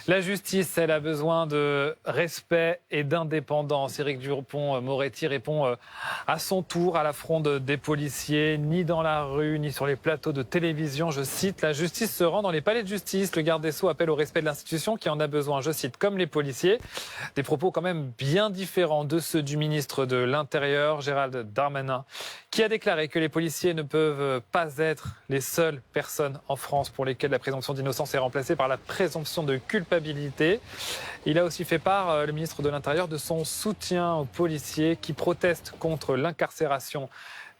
La justice, elle a besoin de respect et d'indépendance. Éric Dupond-Moretti répond à son tour à la fronde des policiers, ni dans la rue, ni sur les plateaux de télévision. Je cite, la justice se rend dans les palais de justice. Le garde des Sceaux appelle au respect de l'institution qui en a besoin, je cite, comme les policiers. Des propos quand même bien différents de ceux du ministre de l'Intérieur, Gérald Darmanin, qui a déclaré que les policiers ne peuvent pas être les seules personnes en France pour lesquelles la présomption d'innocence est remplacée par la présomption de culpabilité. Il a aussi fait part, le ministre de l'Intérieur, de son soutien aux policiers qui protestent contre l'incarcération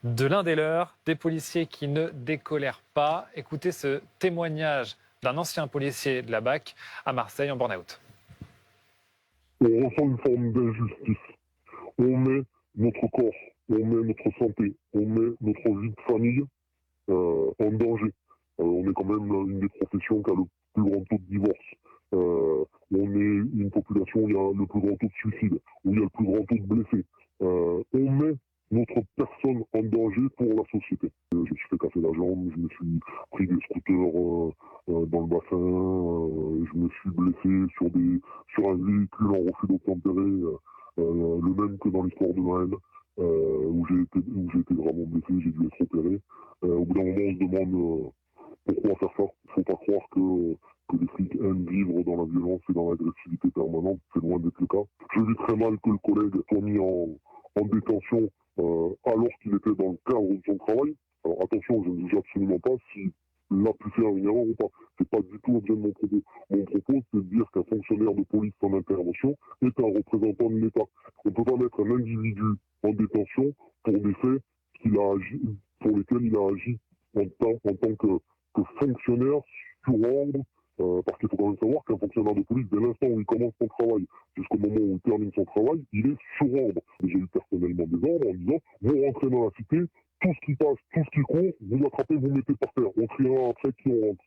de l'un des leurs, des policiers qui ne décolèrent pas. Écoutez ce témoignage d'un ancien policier de la BAC à Marseille en burn-out. On ressent une forme d'injustice. On met notre corps, on met notre santé, on met notre vie de famille en danger. On est quand même une des professions qui a le plus grand taux de divorce. On est une population où il y a le plus grand taux de suicide, où il y a le plus grand taux de blessés. On met notre personne en danger pour la société. Je me suis fait casser la jambe, je me suis pris des scooters dans le bassin, je me suis blessé sur un véhicule en refus d'obtempérer, le même que dans l'histoire de Noël, où j'ai été gravement blessé, j'ai dû être opéré. Au bout d'un moment, on se demande pourquoi faire ça. Il ne faut pas croire que les flics aiment vivre dans la violence et dans l'agressivité permanente, c'est loin d'être le cas. Je vis très mal que le collègue soit mis en détention alors qu'il était dans le cadre de son travail. Alors attention, je ne juge absolument pas s'il a pu faire une erreur ou pas. C'est pas du tout l'objet de mon propos. Mon propos, c'est de dire qu'un fonctionnaire de police en intervention est un représentant de l'État. On ne peut pas mettre un individu en détention pour des faits pour lesquels il a agi en tant que fonctionnaire sur ordre. Parce qu'il faut quand même savoir qu'un fonctionnaire de police, dès l'instant où il commence son travail jusqu'au moment où il termine son travail, il est sur ordre. J'ai eu personnellement des ordres en disant « Vous rentrez dans la cité, tout ce qui passe, tout ce qui court, vous attrapez, vous mettez par terre. On criera après qui on rentre. »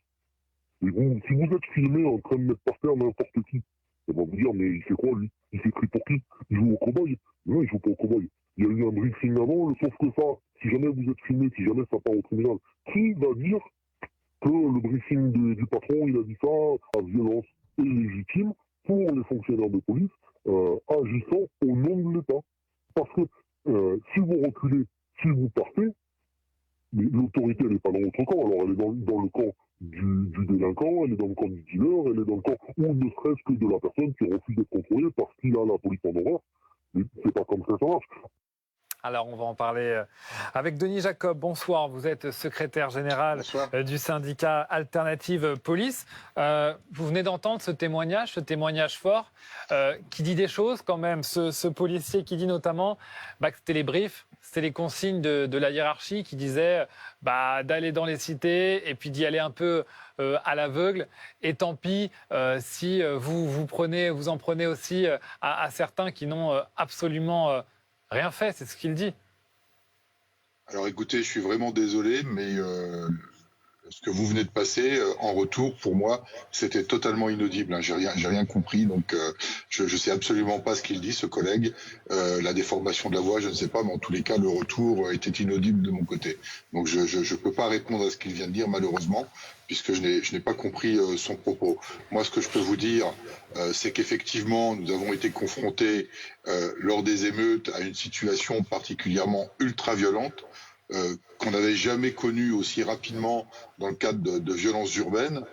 Et vous, si vous êtes filmé en train de mettre par terre n'importe qui, on va vous dire « Mais il fait quoi lui? Il s'écrit pour qui? Il joue au cow-boy ?» Non, il joue pas au cow-boy. Il y a eu un briefing avant, sauf que ça, si jamais vous êtes filmé, si jamais ça part au tribunal, qui va dire que le briefing du patron, il a dit ça à violence illégitime pour les fonctionnaires de police agissant au nom de l'État. Parce que si vous reculez, si vous partez, l'autorité elle n'est pas dans votre camp, alors elle est dans le camp du délinquant, elle est dans le camp du dealer, elle est dans le camp ou ne serait-ce que de la personne qui refuse d'être contrôlée parce qu'il a la police en horreur. Mais c'est pas comme ça marche. Alors, on va en parler avec Denis Jacob. Bonsoir, vous êtes secrétaire général du syndicat Alternative Police. Vous venez d'entendre ce témoignage fort, qui dit des choses quand même. Ce policier qui dit notamment que c'était les briefs, c'était les consignes de la hiérarchie qui disaient d'aller dans les cités et puis d'y aller un peu à l'aveugle. Et tant pis si vous en prenez aussi à certains qui n'ont absolument rien fait, c'est ce qu'il dit. Alors écoutez, je suis vraiment désolé, mais ce que vous venez de passer, en retour, pour moi, c'était totalement inaudible. Hein. J'ai rien compris, donc je sais absolument pas ce qu'il dit, ce collègue. La déformation de la voix, je ne sais pas, mais en tous les cas, le retour était inaudible de mon côté. Donc je peux pas répondre à ce qu'il vient de dire, malheureusement, puisque je n'ai pas compris son propos. Moi, ce que je peux vous dire, c'est qu'effectivement, nous avons été confrontés lors des émeutes à une situation particulièrement ultra-violente, qu'on n'avait jamais connue aussi rapidement dans le cadre de violences urbaines.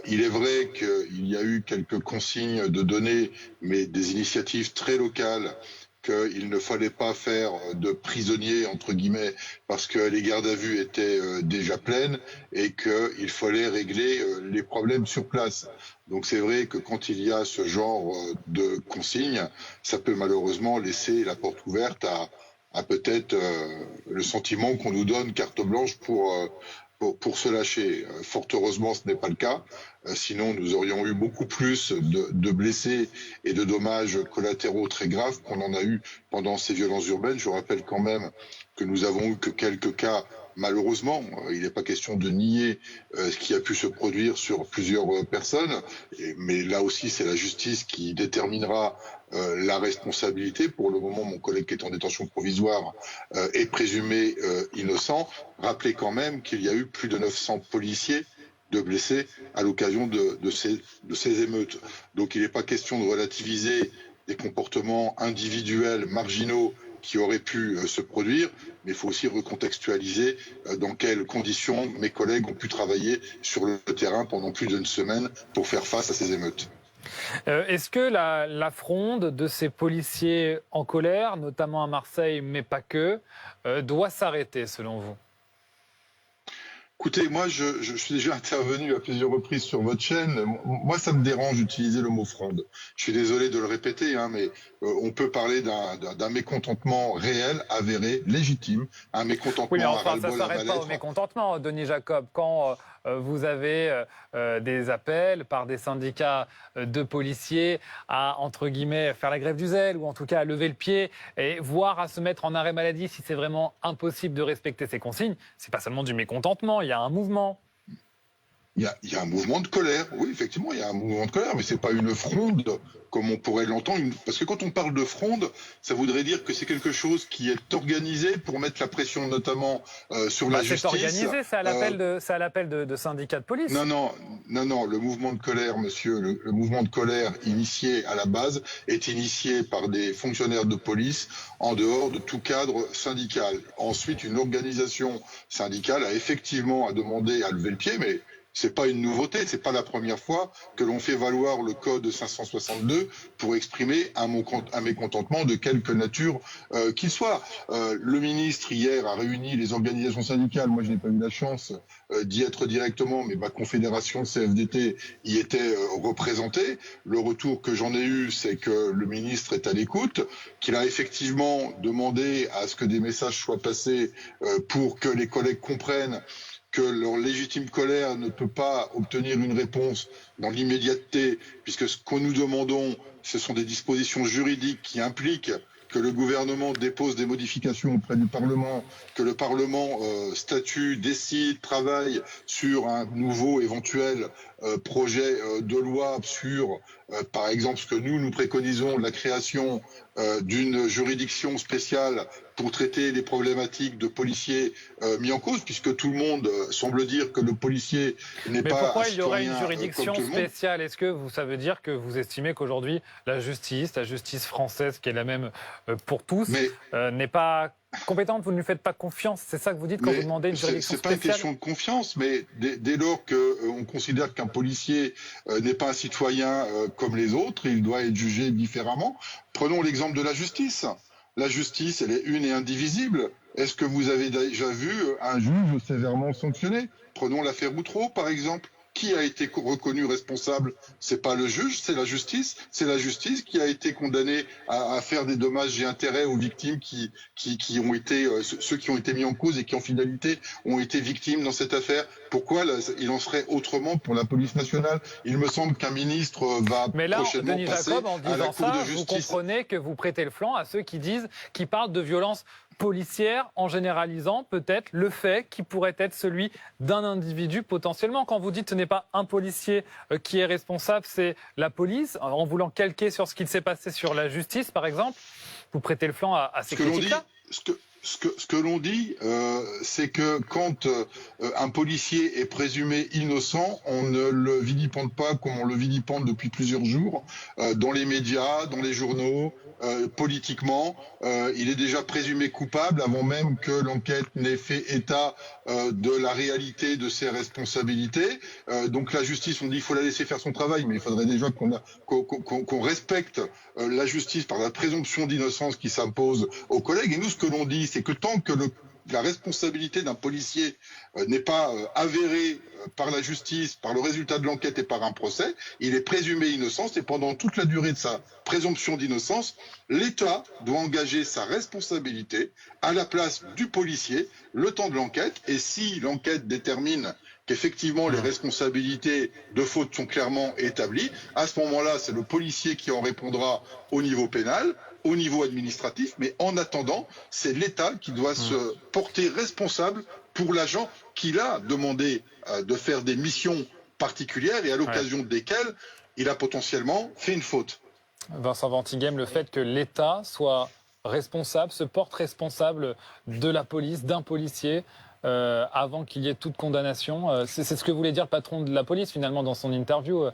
Il est vrai qu'il y a eu quelques consignes de données, mais des initiatives très locales, qu'il ne fallait pas faire de prisonniers, entre guillemets, parce que les gardes à vue étaient déjà pleines et qu'il fallait régler les problèmes sur place. Donc c'est vrai que quand il y a ce genre de consignes, ça peut malheureusement laisser la porte ouverte à peut-être le sentiment qu'on nous donne carte blanche pour se lâcher. Fort heureusement, ce n'est pas le cas. Sinon, nous aurions eu beaucoup plus de blessés et de dommages collatéraux très graves qu'on en a eu pendant ces violences urbaines. Je rappelle quand même que nous avons eu que quelques cas, malheureusement. Il n'est pas question de nier ce qui a pu se produire sur plusieurs personnes. Mais là aussi, c'est la justice qui déterminera la responsabilité. Pour le moment, mon collègue qui est en détention provisoire est présumé innocent. Rappelez quand même qu'il y a eu plus de 900 policiers de blessés à l'occasion de ces émeutes. Donc il n'est pas question de relativiser des comportements individuels marginaux qui auraient pu se produire, mais il faut aussi recontextualiser dans quelles conditions mes collègues ont pu travailler sur le terrain pendant plus d'une semaine pour faire face à ces émeutes. Est-ce que la fronde de ces policiers en colère, notamment à Marseille, mais pas que, doit s'arrêter selon vous ? Écoutez, moi, je suis déjà intervenu à plusieurs reprises sur votre chaîne. Moi, ça me dérange d'utiliser le mot fronde. Je suis désolé de le répéter, mais on peut parler d'un mécontentement réel, avéré, légitime, un mécontentement oui, mais enfin, à ras-le-bol, ça ne s'arrête pas au mécontentement, Denis Jacob. Quand vous avez des appels par des syndicats de policiers à, entre guillemets, faire la grève du zèle, ou en tout cas à lever le pied, et voire à se mettre en arrêt maladie si c'est vraiment impossible de respecter ces consignes, c'est pas seulement du mécontentement, il y a un mouvement. Il y a un mouvement de colère, oui, effectivement, il y a un mouvement de colère, mais c'est pas une fronde, comme on pourrait l'entendre. Parce que quand on parle de fronde, ça voudrait dire que c'est quelque chose qui est organisé pour mettre la pression, notamment sur la justice. C'est organisé, c'est à l'appel de syndicats de police. Non, le mouvement de colère, monsieur, le mouvement de colère initié à la base est initié par des fonctionnaires de police en dehors de tout cadre syndical. Ensuite, une organisation syndicale a effectivement demandé à lever le pied, mais c'est pas une nouveauté, c'est pas la première fois que l'on fait valoir le code 562 pour exprimer un mécontentement de quelque nature qu'il soit. Le ministre hier a réuni les organisations syndicales. Moi, je n'ai pas eu la chance d'y être directement, mais ma confédération CFDT y était représentée. Le retour que j'en ai eu, c'est que le ministre est à l'écoute, qu'il a effectivement demandé à ce que des messages soient passés pour que les collègues comprennent que leur légitime colère ne peut pas obtenir une réponse dans l'immédiateté, puisque ce que nous demandons, ce sont des dispositions juridiques qui impliquent que le gouvernement dépose des modifications auprès du Parlement, que le Parlement statue, décide, travaille sur un nouveau éventuel projet de loi sur, par exemple, ce que nous préconisons, la création d'une juridiction spéciale pour traiter les problématiques de policiers mis en cause, puisque tout le monde semble dire que le policier n'est pas un citoyen. Mais pourquoi il y aurait une juridiction spéciale ? Est-ce que ça veut dire que vous estimez qu'aujourd'hui, la justice française, qui est la même pour tous, n'est pas compétente, vous ne lui faites pas confiance, c'est ça que vous dites quand vous demandez une juridiction spéciale ? C'est pas une question de confiance, mais dès lors qu'on considère qu'un policier n'est pas un citoyen comme les autres, il doit être jugé différemment. Prenons l'exemple de la justice. La justice, elle est une et indivisible. Est-ce que vous avez déjà vu un juge sévèrement sanctionné ? Prenons l'affaire Outreau, par exemple. Qui a été reconnu responsable? C'est pas le juge, c'est la justice. C'est la justice qui a été condamnée à faire des dommages et intérêts aux victimes qui ont été ceux qui ont été mis en cause et qui en finalité ont été victimes dans cette affaire. Pourquoi il en serait autrement pour la police nationale? Il me semble qu'un ministre va prochainement Denis passer Jacob, en disant à la Cour de justice. Vous comprenez que vous prêtez le flanc à ceux qui parlent de violence policière en généralisant peut-être le fait qui pourrait être celui d'un individu potentiellement. Quand vous dites ce n'est pas un policier qui est responsable, c'est la police, en voulant calquer sur ce qu'il s'est passé sur la justice par exemple, vous prêtez le flanc à ces critiques-là. Ce que l'on dit, c'est que quand un policier est présumé innocent, on ne le vilipende pas comme on le vilipende depuis plusieurs jours, dans les médias, dans les journaux, politiquement. Il est déjà présumé coupable avant même que l'enquête n'ait fait état de la réalité de ses responsabilités. Donc la justice, on dit qu'il faut la laisser faire son travail, mais il faudrait déjà qu'on respecte la justice par la présomption d'innocence qui s'impose aux collègues. Et nous, ce que l'on dit, c'est que tant que la responsabilité d'un policier n'est pas avérée par la justice, par le résultat de l'enquête et par un procès, il est présumé innocent et pendant toute la durée de sa présomption d'innocence, l'État doit engager sa responsabilité à la place du policier le temps de l'enquête. Et si l'enquête détermine qu'effectivement les responsabilités de faute sont clairement établies, à ce moment-là, c'est le policier qui en répondra au niveau pénal, au niveau administratif, mais en attendant, c'est l'État qui doit se porter responsable pour l'agent qu'il a demandé de faire des missions particulières et à l'occasion desquelles il a potentiellement fait une faute. Vincent Ventighem, le fait que l'État soit responsable, se porte responsable de la police, d'un policier, avant qu'il y ait toute condamnation. C'est ce que voulait dire le patron de la police finalement dans son interview.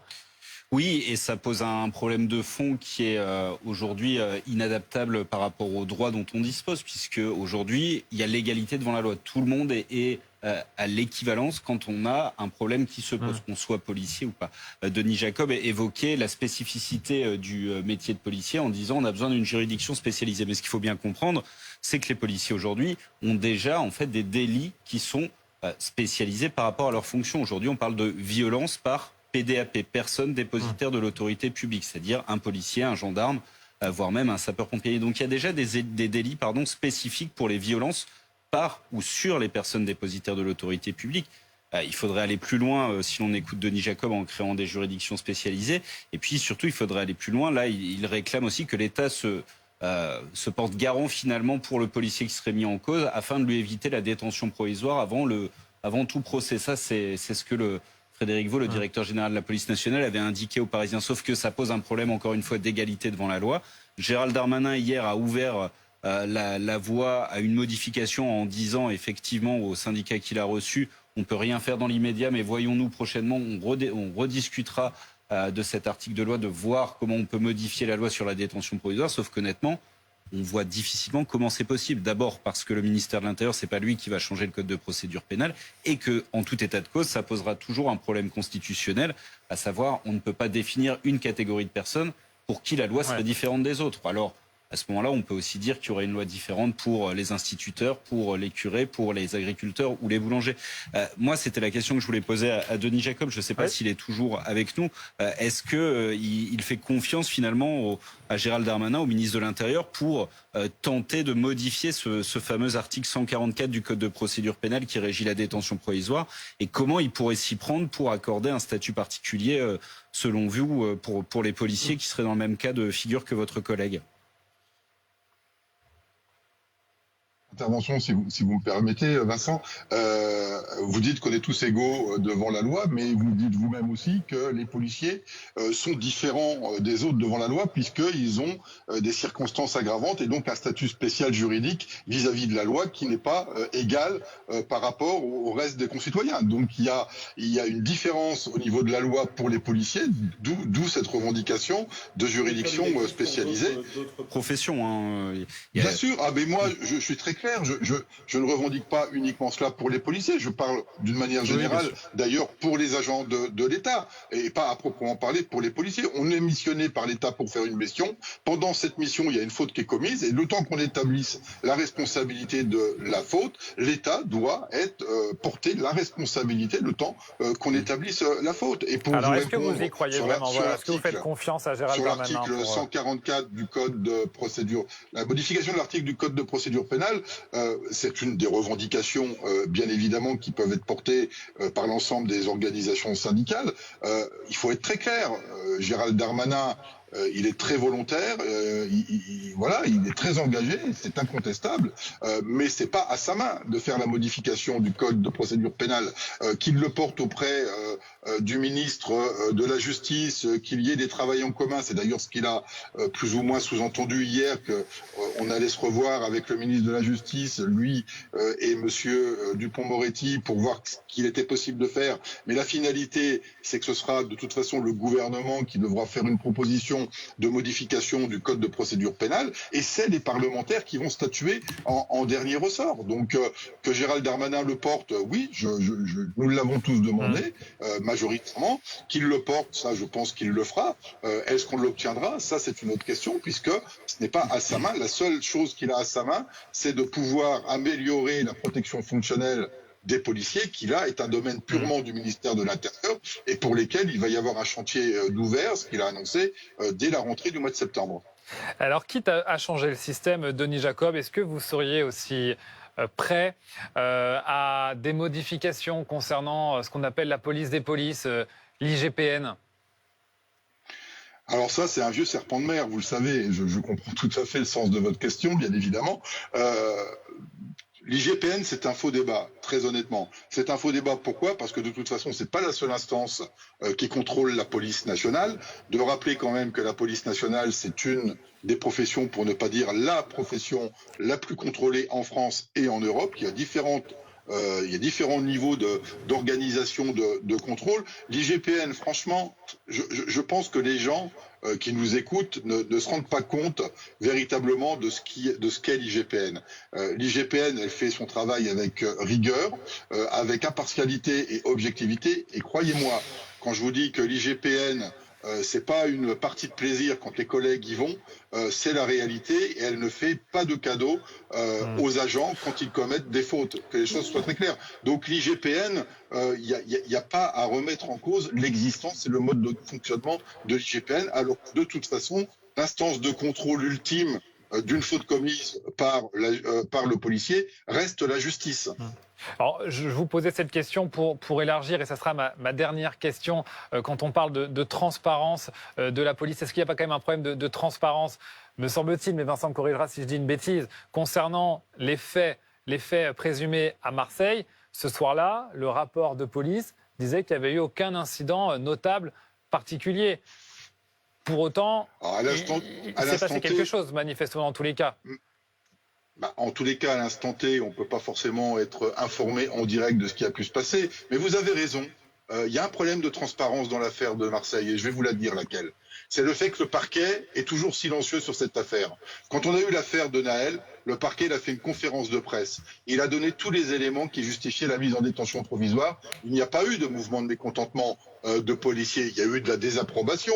Oui, et ça pose un problème de fond qui est aujourd'hui inadaptable par rapport aux droits dont on dispose, puisque aujourd'hui, il y a l'égalité devant la loi. Tout le monde est à l'équivalence quand on a un problème qui se pose, qu'on soit policier ou pas. Denis Jacob évoquait la spécificité du métier de policier en disant on a besoin d'une juridiction spécialisée. Mais ce qu'il faut bien comprendre, c'est que les policiers aujourd'hui ont déjà en fait des délits qui sont spécialisés par rapport à leur fonction. Aujourd'hui, on parle de violence par PDAP, personne dépositaire de l'autorité publique, c'est-à-dire un policier, un gendarme, voire même un sapeur-pompier. Donc il y a déjà des délits spécifiques pour les violences par ou sur les personnes dépositaires de l'autorité publique. Il faudrait aller plus loin si l'on écoute Denis Jacob en créant des juridictions spécialisées. Et puis surtout, il faudrait aller plus loin. Là, il réclame aussi que l'État se porte garant finalement pour le policier qui serait mis en cause afin de lui éviter la détention provisoire avant tout procès. Ça, c'est ce que Frédéric Vaux, le directeur général de la police nationale, avait indiqué aux Parisiens, sauf que ça pose un problème, encore une fois, d'égalité devant la loi. Gérald Darmanin, hier, a ouvert la voie à une modification en disant, effectivement, aux syndicats qu'il a reçus, on ne peut rien faire dans l'immédiat, mais voyons-nous prochainement, on rediscutera de cet article de loi, de voir comment on peut modifier la loi sur la détention provisoire, sauf qu'honnêtement, on voit difficilement comment c'est possible. D'abord parce que le ministère de l'Intérieur, c'est pas lui qui va changer le code de procédure pénale et que, en tout état de cause, ça posera toujours un problème constitutionnel, à savoir, on ne peut pas définir une catégorie de personnes pour qui la loi serait différente des autres. Alors, à ce moment-là, on peut aussi dire qu'il y aurait une loi différente pour les instituteurs, pour les curés, pour les agriculteurs ou les boulangers. Moi, c'était la question que je voulais poser à Denis Jacob. Je ne sais pas s'il est toujours avec nous. Est-ce qu'il fait confiance finalement à Gérald Darmanin, au ministre de l'Intérieur, pour tenter de modifier ce fameux article 144 du Code de procédure pénale qui régit la détention provisoire? Et comment il pourrait s'y prendre pour accorder un statut particulier, selon vous, pour les policiers qui seraient dans le même cas de figure que votre collègue? Intervention, si vous me permettez, Vincent. Vous dites qu'on est tous égaux devant la loi, mais vous dites vous-même aussi que les policiers sont différents des autres devant la loi, puisqu'ils ont des circonstances aggravantes et donc un statut spécial juridique vis-à-vis de la loi qui n'est pas égal par rapport au reste des concitoyens. Donc il y a une différence au niveau de la loi pour les policiers, d'où cette revendication de juridiction spécialisée. D'autres professions, hein. Bien sûr. Ah, mais moi, je suis très clair. Je ne revendique pas uniquement cela pour les policiers. Je parle d'une manière générale, d'ailleurs, pour les agents de l'État, et pas à proprement parler pour les policiers. On est missionné par l'État pour faire une mission. Pendant cette mission, il y a une faute qui est commise, et le temps qu'on établisse la responsabilité de la faute, l'État doit porter la responsabilité le temps qu'on établisse la faute. Et pour alors, est-ce que vous y croyez vraiment? Est-ce que vous faites confiance à Gérald Darmanin? Sur l'article 144 du Code de procédure, la modification de l'article du Code de procédure pénale, c'est une des revendications, bien évidemment, qui peuvent être portées par l'ensemble des organisations syndicales. Il faut être très clair. Gérald Darmanin, il est très volontaire, il est très engagé, c'est incontestable, mais c'est pas à sa main de faire la modification du code de procédure pénale, qu'il le porte auprès du ministre de la Justice, qu'il y ait des travails en commun. C'est d'ailleurs ce qu'il a plus ou moins sous-entendu hier, qu'on allait se revoir avec le ministre de la Justice, lui et monsieur Dupond-Moretti, pour voir ce qu'il était possible de faire. Mais la finalité, c'est que ce sera de toute façon le gouvernement qui devra faire une proposition de modification du code de procédure pénale, et c'est les parlementaires qui vont statuer en dernier ressort. Donc que Gérald Darmanin le porte, oui, nous l'avons tous demandé, majoritairement. Qu'il le porte, ça je pense qu'il le fera. Est-ce qu'on l'obtiendra? Ça c'est une autre question, puisque ce n'est pas à sa main. La seule chose qu'il a à sa main, c'est de pouvoir améliorer la protection fonctionnelle des policiers, qui là est un domaine purement du ministère de l'Intérieur et pour lesquels il va y avoir un chantier d'ouvert, ce qu'il a annoncé dès la rentrée du mois de septembre. Alors, quitte à changer le système, Denis Jacob, est-ce que vous seriez aussi prêt à des modifications concernant ce qu'on appelle la police des polices, l'IGPN? Alors ça, c'est un vieux serpent de mer, vous le savez, je comprends tout à fait le sens de votre question, bien évidemment. L'IGPN, c'est un faux débat, très honnêtement. C'est un faux débat, pourquoi? Parce que de toute façon, c'est pas la seule instance qui contrôle la police nationale. De rappeler quand même que la police nationale, c'est une des professions, pour ne pas dire la profession la plus contrôlée en France et en Europe. Il y a différentes il y a différents niveaux d'organisation de contrôle. L'IGPN, franchement, je pense que les gens qui nous écoutent ne se rendent pas compte véritablement de ce qu'est l'IGPN. L'IGPN, elle fait son travail avec rigueur, avec impartialité et objectivité. Et croyez-moi, quand je vous dis que l'IGPN, c'est pas une partie de plaisir quand les collègues y vont, c'est la réalité et elle ne fait pas de cadeaux aux agents quand ils commettent des fautes, que les choses soient très claires. Donc l'IGPN, il n'y a pas à remettre en cause l'existence et le mode de fonctionnement de l'IGPN, alors que de toute façon, l'instance de contrôle ultime d'une faute commise par le policier reste la justice. Alors, je vous posais cette question pour élargir, et ça sera ma dernière question. Quand on parle de transparence de la police, est-ce qu'il n'y a pas quand même un problème de transparence, me semble-t-il, mais Vincent me corrigera si je dis une bêtise, concernant les faits présumés à Marseille? Ce soir-là, le rapport de police disait qu'il n'y avait eu aucun incident notable particulier. Pour autant, il s'est passé quelque chose, manifestement, dans tous les cas. En tous les cas, à l'instant T, on ne peut pas forcément être informé en direct de ce qui a pu se passer. Mais vous avez raison. Il y a un problème de transparence dans l'affaire de Marseille, et je vais vous la dire laquelle. C'est le fait que le parquet est toujours silencieux sur cette affaire. Quand on a eu l'affaire de Naël, le parquet il a fait une conférence de presse. Il a donné tous les éléments qui justifiaient la mise en détention provisoire. Il n'y a pas eu de mouvement de mécontentement de policiers. Il y a eu de la désapprobation,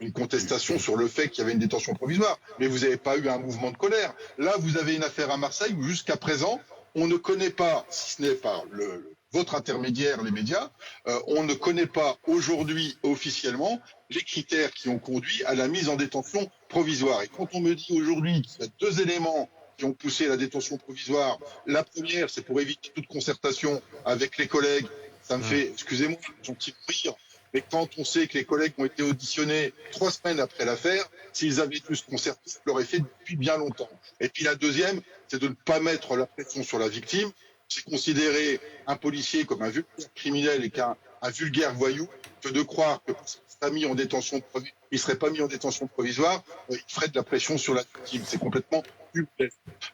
une contestation sur le fait qu'il y avait une détention provisoire. Mais vous n'avez pas eu un mouvement de colère. Là, vous avez une affaire à Marseille où jusqu'à présent, on ne connaît pas, si ce n'est par votre intermédiaire, les médias, on ne connaît pas aujourd'hui officiellement les critères qui ont conduit à la mise en détention provisoire. Et quand on me dit aujourd'hui qu'il y a deux éléments qui ont poussé la détention provisoire, la première, c'est pour éviter toute concertation avec les collègues. Ça me fait, excusez-moi, gentil de rire, mais quand on sait que les collègues ont été auditionnés 3 semaines après l'affaire, s'ils avaient dû se concerter, ils l'auraient fait depuis bien longtemps. Et puis la deuxième, c'est de ne pas mettre la pression sur la victime. C'est considérer un policier comme un vulgaire criminel et qu'un vulgaire voyou, que de croire que parce qu'il serait mis en détention provisoire, il serait pas mis en détention provisoire, il ferait de la pression sur la victime. C'est complètement stupide.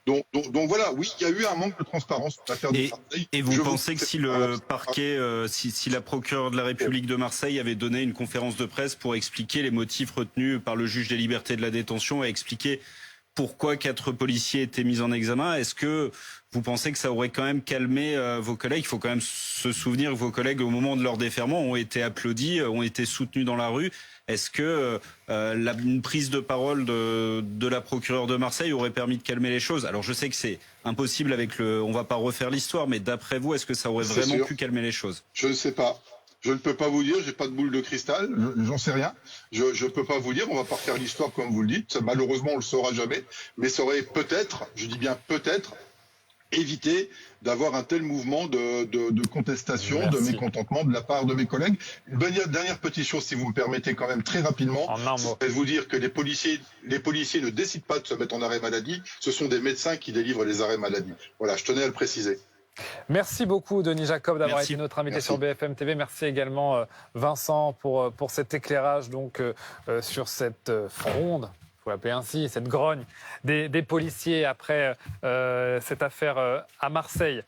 Donc voilà, oui, il y a eu un manque de transparence dans l'affaire de Marseille. Et vous pensez que si le parquet, si la procureure de la République de Marseille avait donné une conférence de presse pour expliquer les motifs retenus par le juge des libertés de la détention et expliquer pourquoi 4 policiers étaient mis en examen, est-ce que vous pensez que ça aurait quand même calmé vos collègues? Il faut quand même se souvenir que vos collègues, au moment de leur déferment, ont été applaudis, ont été soutenus dans la rue. Est-ce que une prise de parole de la procureure de Marseille aurait permis de calmer les choses? Alors je sais que c'est impossible avec on va pas refaire l'histoire, mais d'après vous, est-ce que ça aurait vraiment pu calmer les choses? Je ne sais pas. Je ne peux pas vous dire, j'ai pas de boule de cristal, j'en sais rien. Je peux pas vous dire, on va pas refaire l'histoire comme vous le dites. Malheureusement, on le saura jamais. Mais ça aurait peut-être, je dis bien peut-être, évité d'avoir un tel mouvement de contestation, Merci. de mécontentement de la part de mes collègues. Une dernière petite chose, si vous me permettez quand même très rapidement, c'est de vous dire que les policiers ne décident pas de se mettre en arrêt maladie, ce sont des médecins qui délivrent les arrêts maladie. Voilà, je tenais à le préciser. Merci beaucoup, Denis Jacob, d'avoir été notre invité sur BFM TV. Merci également, Vincent, pour cet éclairage donc, sur cette fronde, il faut l'appeler ainsi, cette grogne des policiers après cette affaire à Marseille.